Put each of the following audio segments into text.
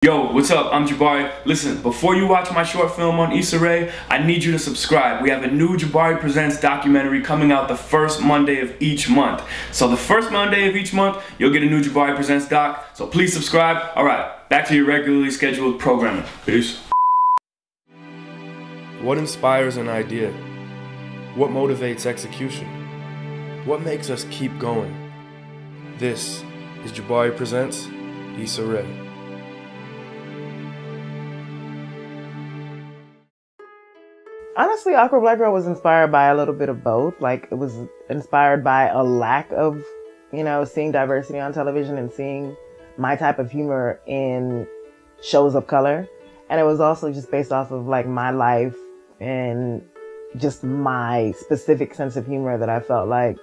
Yo, what's up? I'm Jabari. Listen, before you watch my short film on Issa Rae, I need you to subscribe. We have a new Jabari Presents documentary coming out the first Monday of each month. So the first Monday of each month, you'll get a new Jabari Presents doc. So please subscribe. Alright, back to your regularly scheduled programming. Peace. What inspires an idea? What motivates execution? What makes us keep going? This is Jabari Presents Issa Rae. Honestly, Awkward Black Girl was inspired by a little bit of both. Like, it was inspired by a lack of, seeing diversity on television and seeing my type of humor in shows of color. And it was also just based off of, like, my life and just my specific sense of humor that I felt like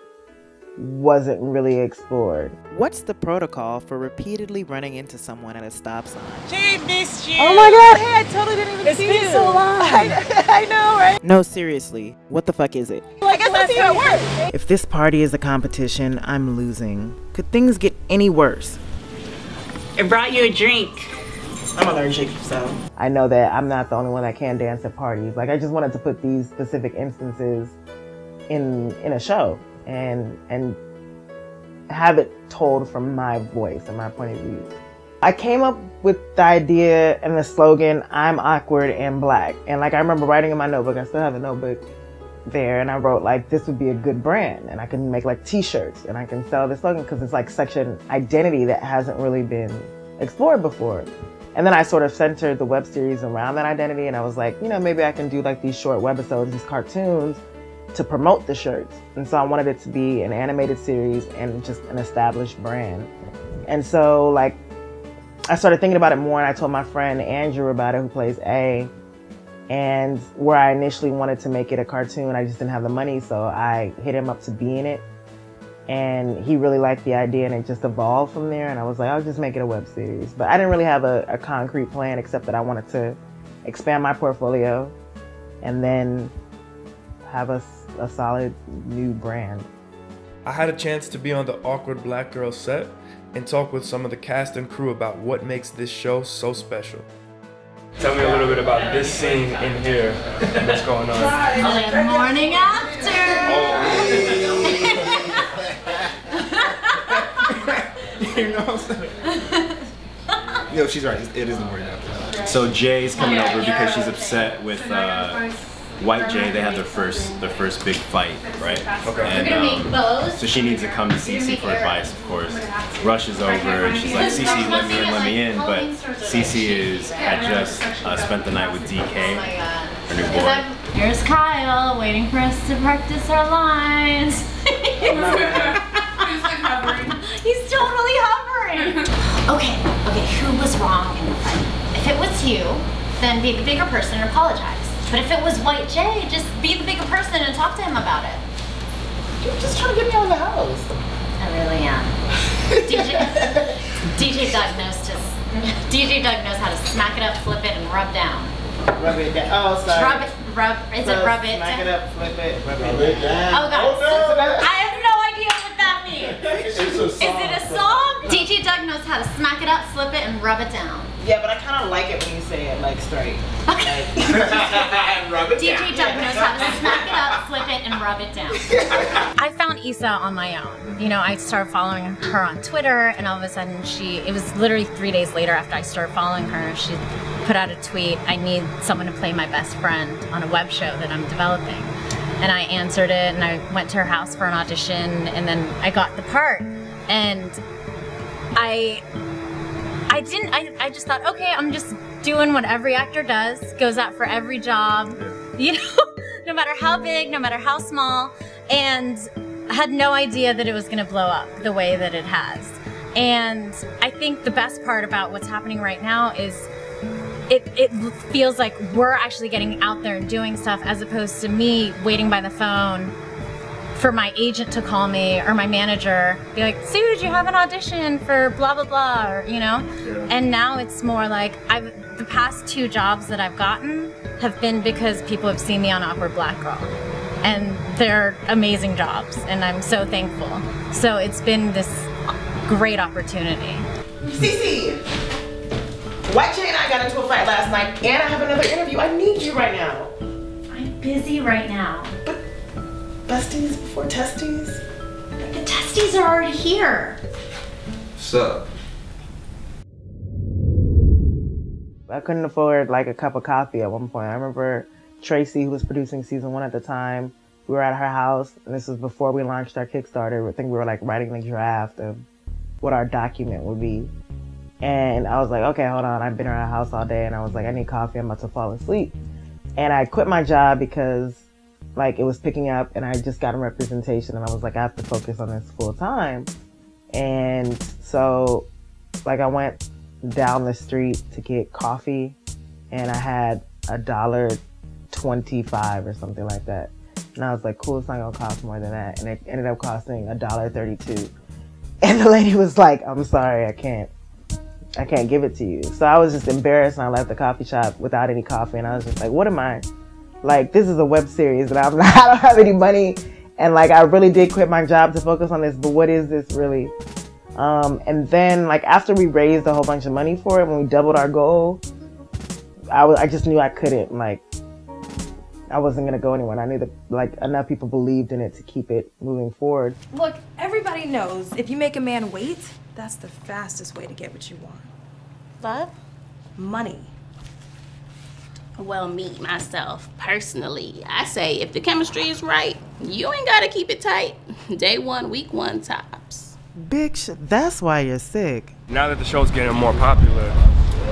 wasn't really explored. What's the protocol for repeatedly running into someone at a stop sign? Jay missed you! Oh my god! Hey, I totally didn't even see you! It's been so long! I know, right? No, seriously, what the fuck is it? Well, I guess I'll see you at work! If this party is a competition, I'm losing. Could things get any worse? I brought you a drink. I'm allergic, so. I know that I'm not the only one that can dance at parties. Like, I just wanted to put these specific instances in a show and have it told from my voice and my point of view. I came up with the idea and the slogan, I'm awkward and black. And like, I remember writing in my notebook, I still have a notebook there, and I wrote like, this would be a good brand. And I can make like t-shirts and I can sell this slogan because it's like such an identity that hasn't really been explored before. And then I sort of centered the web series around that identity, and I was like, maybe I can do like these short webisodes, these cartoons, to promote the shirts. And so I wanted it to be an animated series and just an established brand. And so like, I started thinking about it more, and I told my friend Andrew about it, who plays A. And where I initially wanted to make it a cartoon, I just didn't have the money, so I hit him up to be in it. And he really liked the idea, and it just evolved from there. And I was like, I'll just make it a web series. But I didn't really have a concrete plan, except that I wanted to expand my portfolio and then have a solid new brand. I had a chance to be on the Awkward Black Girl set and talk with some of the cast and crew about what makes this show so special. Tell me a little bit about this scene in here. What's going on? The morning after. You know what I'm saying? She's right. It is the morning after. So Jay's coming over because she's upset with White Jay. They had their first big fight, right? Okay. And so she needs to come to Cece for advice, of course. Rushes over and she's like, Cece, let me in. But Cece had just spent the night with DK, her new boy. Here's Kyle waiting for us to practice our lines. He's totally hovering. Okay, who was wrong in the fight? If it was you, then be the bigger person and apologize. But if it was White Jay, just be the bigger person and talk to him about it. You're just trying to get me out of the house. I really am. DJ Doug knows how to smack it up, flip it, and rub down. Rub it down. Oh, sorry. Rub it Smack it up, flip it, rub it down. Oh god. Oh, no. I have no idea what that means. Is it a song? DJ Doug knows how to smack it up, flip it, and rub it down. Yeah, but I kind of like it when you say it like straight. Okay. Rub it DJ Doug knows how to smack it up, flip it, and rub it down. I found Issa on my own. I started following her on Twitter, and all of a sudden it was literally 3 days later after I started following her, she put out a tweet, I need someone to play my best friend on a web show that I'm developing. And I answered it, and I went to her house for an audition, and then I got the part. And I just thought, okay, I'm just doing what every actor does, goes out for every job, no matter how big, no matter how small, and I had no idea that it was gonna blow up the way that it has. And I think the best part about what's happening right now is it feels like we're actually getting out there and doing stuff, as opposed to me waiting by the phone for my agent to call me or my manager, be like, Sue, did you have an audition for blah, blah, blah, or, And now it's more like, the past 2 jobs that I've gotten have been because people have seen me on Awkward Black Girl. And they're amazing jobs, and I'm so thankful. So it's been this great opportunity. Cece! White Chain and I got into a fight last night, and I have another interview. I need you right now. I'm busy right now. But besties before testies? But the testes are already here. What's up? I couldn't afford like a cup of coffee at one point. I remember Tracy, who was producing season 1 at the time, we were at her house, and this was before we launched our Kickstarter. I think we were like writing the draft of what our document would be. And I was like, okay, hold on. I've been around the house all day, and I was like, I need coffee. I'm about to fall asleep. And I quit my job because like it was picking up, and I just got a representation, and I was like, I have to focus on this full time. And so like I went down the street to get coffee, and I had $1.25 or something like that. And I was like, cool, it's not gonna cost more than that. And it ended up costing $1.32. And the lady was like, I'm sorry, I can't give it to you. So I was just embarrassed, and I left the coffee shop without any coffee. And I was just like, what am I? Like, this is a web series, and I don't have any money. And like, I really did quit my job to focus on this, but what is this really? And then like after we raised a whole bunch of money for it, when we doubled our goal, I just knew I couldn't, like, I wasn't gonna go anywhere. And I knew that like enough people believed in it to keep it moving forward. Look, everybody knows if you make a man wait, that's the fastest way to get what you want. Love? Money. Well, me, myself, personally, I say if the chemistry is right, you ain't gotta keep it tight. Day 1, week 1 tops. Bitch, that's why you're sick. Now that the show's getting more popular,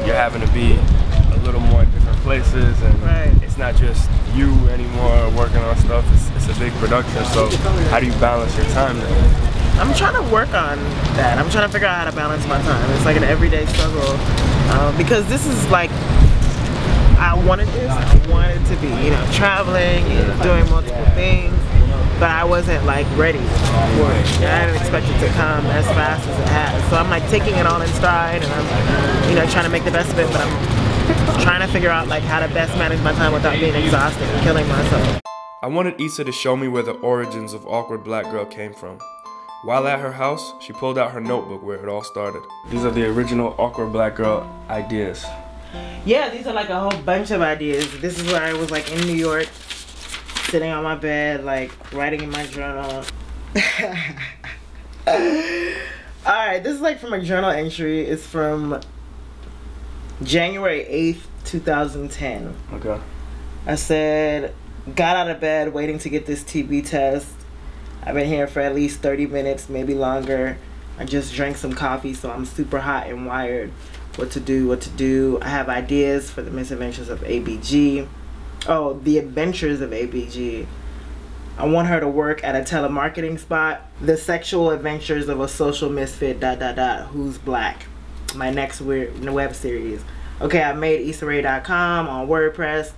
you're having to be a little more in different places, and it's not just you anymore working on stuff. It's a big production. So how do you balance your time now? I'm trying to work on that. I'm trying to figure out how to balance my time. It's like an everyday struggle because this is like, I wanted this. I wanted to be, you know, traveling and doing multiple things, but I wasn't like ready for it. I didn't expect it to come as fast as it has. So I'm like taking it all in stride, and I'm, you know, trying to make the best of it, but I'm trying to figure out like how to best manage my time without being exhausted and killing myself. I wanted Issa to show me where the origins of Awkward Black Girl came from. While at her house, she pulled out her notebook where it all started. These are the original Awkward Black Girl ideas. Yeah, these are like a whole bunch of ideas. This is where I was like in New York, sitting on my bed, like writing in my journal. Alright, this is like from a journal entry. It's from January 8th, 2010. Okay. I said, got out of bed waiting to get this TB test. I've been here for at least 30 minutes, maybe longer. I just drank some coffee, so I'm super hot and wired. What to do. I have ideas for the misadventures of ABG. Oh, the adventures of ABG. I want her to work at a telemarketing spot. The sexual adventures of a social misfit, ... who's black. My next web series. Okay, I made IssaRae.com on WordPress.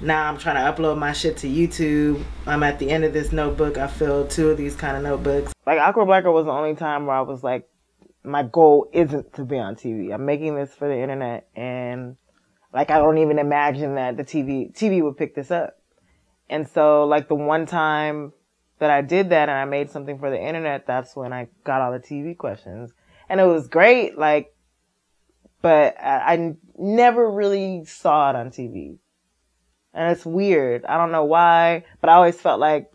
Now I'm trying to upload my shit to YouTube. I'm at the end of this notebook. I filled 2 of these kind of notebooks. Like, Awkward Black Girl was the only time where I was like, my goal isn't to be on TV. I'm making this for the internet, and like I don't even imagine that the TV would pick this up. And so like the one time that I did that and I made something for the internet, that's when I got all the TV questions. And it was great, like, but I never really saw it on TV. And it's weird. I don't know why, but I always felt like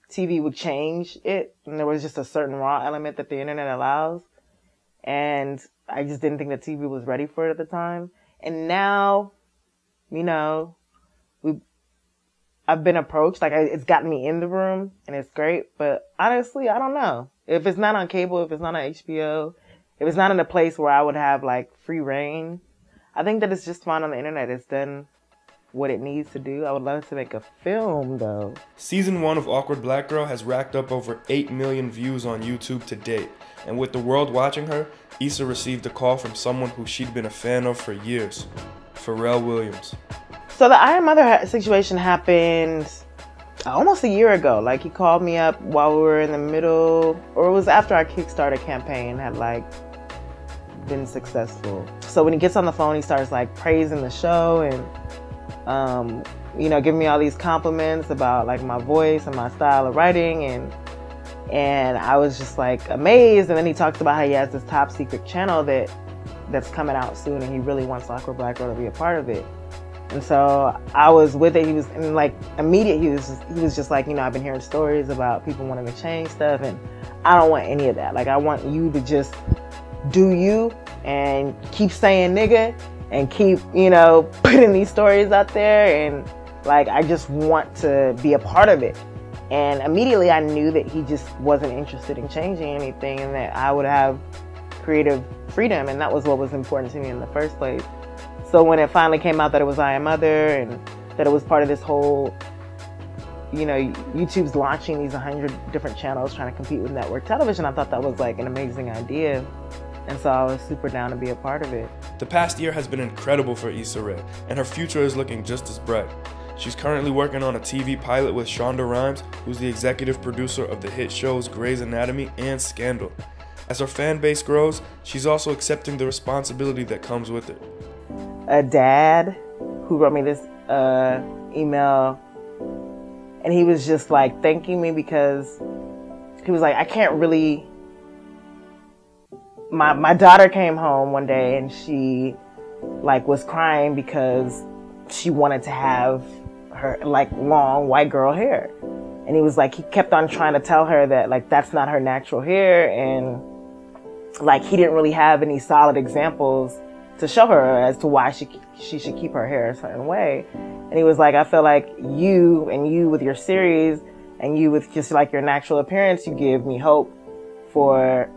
TV would change it, and there was just a certain raw element that the internet allows. And I just didn't think that TV was ready for it at the time. And now, you know, I've been approached. Like, it's gotten me in the room, and it's great. But honestly, I don't know. If it's not on cable, if it's not on HBO, if it's not in a place where I would have, like, free reign, I think that it's just fine on the internet. It's done what it needs to do. I would love to make a film, though. Season 1 of Awkward Black Girl has racked up over 8 million views on YouTube to date. And with the world watching her, Issa received a call from someone who she'd been a fan of for years, Pharrell Williams. So the Iron Mother situation happened almost a year ago. Like, he called me up while we were in the middle, or it was after our Kickstarter campaign had like been successful. So when he gets on the phone, he starts like praising the show and you know, giving me all these compliments about like my voice and my style of writing, and I was just like amazed. And then he talks about how he has this top secret channel that that's coming out soon, and he really wants Awkward Black Girl to be a part of it. And so I was with it. He was, and like immediate, he was just like, you know, I've been hearing stories about people wanting to change stuff, and I don't want any of that. Like, I want you to just do you and keep saying nigga and keep, you know, putting these stories out there, and like, I just want to be a part of it. And immediately I knew that he just wasn't interested in changing anything, and that I would have creative freedom, and that was what was important to me in the first place. So when it finally came out that it was I Am Mother, and that it was part of this whole, you know, YouTube's launching these 100 different channels trying to compete with network television, I thought that was like an amazing idea. And so I was super down to be a part of it. The past year has been incredible for Issa Rae, and her future is looking just as bright. She's currently working on a TV pilot with Shonda Rhimes, who's the executive producer of the hit shows Grey's Anatomy and Scandal. As her fan base grows, she's also accepting the responsibility that comes with it. A dad who wrote me this email, and he was just like thanking me, because he was like, I can't really, my daughter came home one day and she like was crying because she wanted to have her like long white girl hair. And he was like, he kept on trying to tell her that like that's not her natural hair, and like he didn't really have any solid examples to show her as to why she should keep her hair a certain way. And he was like, I feel like you with your series, and you with just like your natural appearance, you give me hope for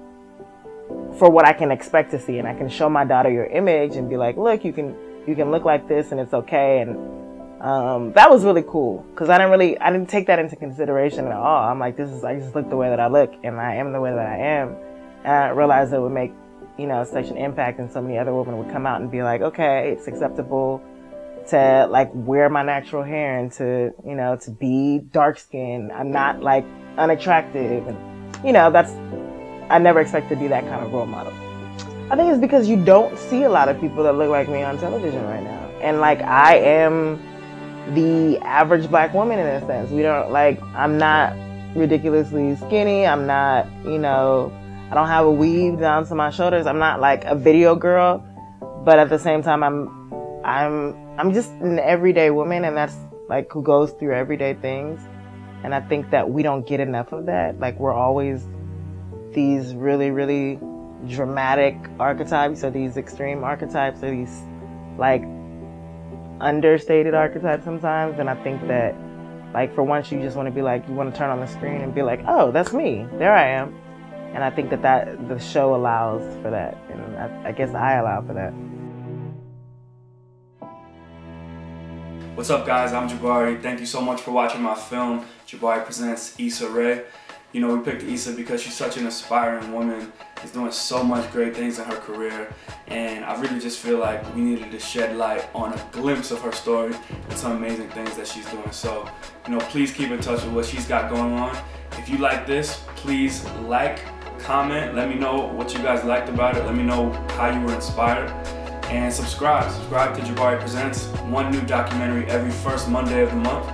what I can expect to see. And I can show my daughter your image and be like, look, you can look like this and it's okay. And that was really cool, because I didn't take that into consideration at all. I'm like, I just look the way that I look, and I am the way that I am. And I realized it would make, you know, such an impact, and so many other women would come out and be like, okay, it's acceptable to like wear my natural hair and to, you know, to be dark skinned. I'm not like unattractive, and you know, I never expected to be that kind of role model. I think it's because you don't see a lot of people that look like me on television right now. And like, I am the average black woman in a sense. I'm not ridiculously skinny. I'm not, you know, I don't have a weave down to my shoulders. I'm not like a video girl, but at the same time, I'm just an everyday woman, and that's like who goes through everyday things. And I think that we don't get enough of that. Like, we're always these really, really dramatic archetypes, or these extreme archetypes, or these like understated archetypes sometimes. And I think that like for once, you just want to be like, you want to turn on the screen and be like, oh, that's me, there I am. And I think that the show allows for that, and I guess I allow for that. What's up, guys? I'm Jabari. Thank you so much for watching my film, Jabari Presents Issa Rae. You know, we picked Issa because she's such an inspiring woman. She's doing so much great things in her career, and I really just feel like we needed to shed light on a glimpse of her story and some amazing things that she's doing. So, you know, please keep in touch with what she's got going on. If you like this, please like, comment, let me know what you guys liked about it. Let me know how you were inspired. And subscribe to Jabari Presents. One new documentary every first Monday of the month.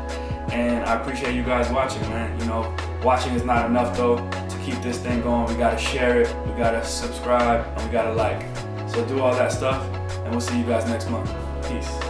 And I appreciate you guys watching, man. You know, watching is not enough though. To keep this thing going, we gotta share it, we gotta subscribe, and we gotta like. So do all that stuff, and we'll see you guys next month. Peace.